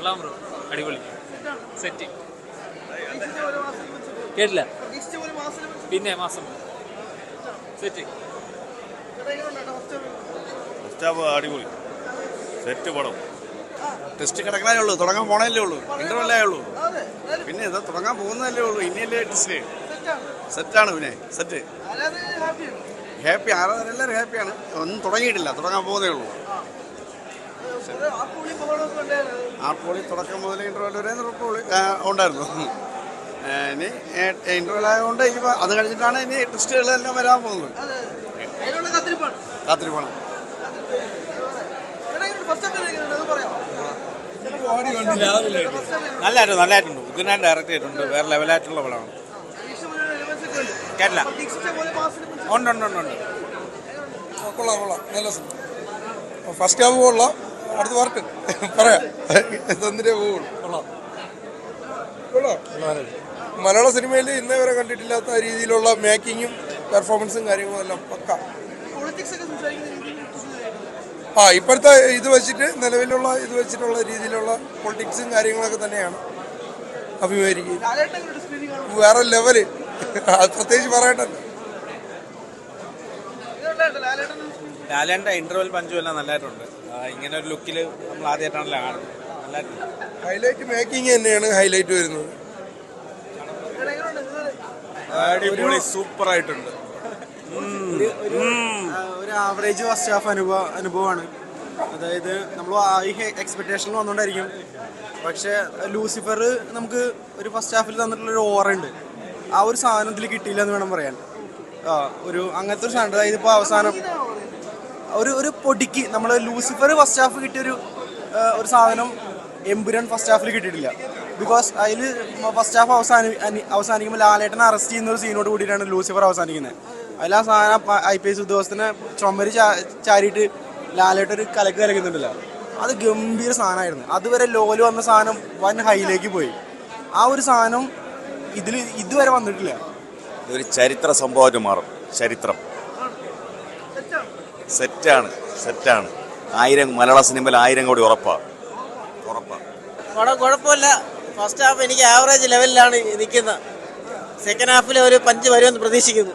കൊള്ളാം ബ്രോ, അടിപൊളി സെറ്റ്. കേട്ടില്ല? പിന്നെ മാസം സെറ്റ്. അടിപൊളി സെറ്റ് പടം. ടെസ്റ്റ് കിടക്കണേ ഉള്ളൂ, തുടങ്ങാൻ പോണല്ലേ ഉള്ളൂ, ഇന്റർവെല്ലേ ഉള്ളൂ. പിന്നെ ഇത് തുടങ്ങാൻ പോകുന്നതല്ലേ ഉള്ളൂ, ഇനിയല്ലേ ടെസ്റ്റ്. സെറ്റാണ് പിന്നെ സെറ്റ്. ഹാപ്പി, ആരാധകരെല്ലാവരും ഹാപ്പിയാണ്. ഒന്നും തുടങ്ങിയിട്ടില്ല, തുടങ്ങാൻ പോകുന്നേ ഉള്ളൂ. ആർപ്പോളി തുടക്കം മുതൽ ഇന്റർവെൽ വരെ ഉണ്ടായിരുന്നു. ഇനി ഇന്റർവെൽ ആയതുകൊണ്ട് ഇനി അത് കഴിഞ്ഞിട്ടാണ് ഇനി ടെസ്റ്റുകളെല്ലാം വരാൻ പോകുന്നത്. കാത്തിരിപ്പാണ്. നല്ലതായിട്ടുണ്ട്. ഇതിനായിട്ട് ഡയറക്റ്റ് ചെയ്തിട്ടുണ്ട്, വേറെ ലെവലായിട്ടുള്ള പടമാണ്. കേട്ടില്ല? ഉണ്ട്. കൊള്ളാം, നല്ല ഫസ്റ്റ് ഹാഫ് കൊള്ളാം. അടുത്ത വർക്ക് പറയാം, തന്നിട്ടേ പോവുള്ളൂ. കൊള്ളാം. മലയാള സിനിമയിൽ ഇന്നേ വരെ കണ്ടിട്ടില്ലാത്ത രീതിയിലുള്ള മേക്കിങ്ങും പെർഫോമൻസും കാര്യങ്ങളും എല്ലാം പക്ക. ഇപ്പോഴത്തെ ഇത് വെച്ചിട്ട്, നിലവിലുള്ള ഇത് വെച്ചിട്ടുള്ള രീതിയിലുള്ള പൊളിറ്റിക്സും കാര്യങ്ങളൊക്കെ തന്നെയാണ് അഭിമുഖീകരിക്കുന്നത്. വേറെ ലെവല്, അത് പ്രത്യേകിച്ച് പറയണ്ടല്ലോ. ലാലേട്ടൻ്റെ ഇന്റർവെൽ പഞ്ചും എല്ലാം നല്ലതായിട്ടുണ്ട്. ഇങ്ങനെ ഒരു ലുക്കിൽ നമ്മൾ ആദ്യമായിട്ടാണല്ലോ കാണുന്നത്. നല്ലതായിട്ടുണ്ട്. ഹൈലൈറ്റ് മേക്കിങ് തന്നെയാണ് ഹൈലൈറ്റ് വരുന്നത്. അടിപൊളി, സൂപ്പർ ആയിട്ടുണ്ട്. ഒരു ആവറേജ് ഫസ്റ്റ് ഹാഫ് അനുഭവമാണ്. അതായത് നമ്മൾ ഈ എക്സ്പെക്ടേഷനിൽ വന്നുകൊണ്ടായിരിക്കും. പക്ഷേ ലൂസിഫർ നമുക്ക് ഒരു ഫസ്റ്റ് ഹാഫിൽ തന്നിട്ടുള്ളൊരു ഓറുണ്ട്. ആ ഒരു സാധനം ഇതിൽ കിട്ടിയില്ല എന്ന് വേണം പറയാൻ. ഒരു അങ്ങനത്തെ ഒരു സാധനം, അതായത് ഇപ്പോൾ അവസാനം ഒരു പൊടിക്ക് നമ്മൾ ലൂസിഫർ ഫസ്റ്റ് ഹാഫ് കിട്ടിയൊരു സാധനം എമ്പുരാൻ ഫസ്റ്റ് ഹാഫിൽ കിട്ടിയിട്ടില്ല. ബിക്കോസ് അതിൽ ഫസ്റ്റ് ഹാഫ് അവസാനിക്കുമ്പോൾ ലാലേട്ടനെ അറസ്റ്റ് ചെയ്യുന്ന ഒരു സീനോട് കൂടിയിട്ടാണ് ലൂസിഫർ അവസാനിക്കുന്നത്. അതിൽ ആ സാധനം IPS ഉദ്യോഗസ്ഥനെ ചുമര് ചാരിയിട്ട് ലാലേട്ടൻ ഒരു കലക്ക് കലക്കുന്നുണ്ടല്ലോ, അത് ഗംഭീര സാധനമായിരുന്നു. അതുവരെ ലോല് വന്ന സാധനം വൻ ഹൈയിലേക്ക് പോയി. ആ ഒരു സാധനം ഇതിൽ ഇതുവരെ വന്നിട്ടില്ല. ഒരു ചരിത്ര സംഭവമായിട്ട് മാറും. ചരിത്രം സെറ്റാണ്. 1000 മലയാള സിനിമയിൽ 1000 കോടി ഉറപ്പാണ്. പടം കുഴപ്പമില്ല. ഫസ്റ്റ് ഹാഫ് എനിക്ക് ആവറേജ് ലെവലിലാണ് നിൽക്കുന്നത്. സെക്കൻഡ് ഹാഫിൽ ഒരു പഞ്ച് വരുമെന്ന് പ്രതീക്ഷിക്കുന്നു.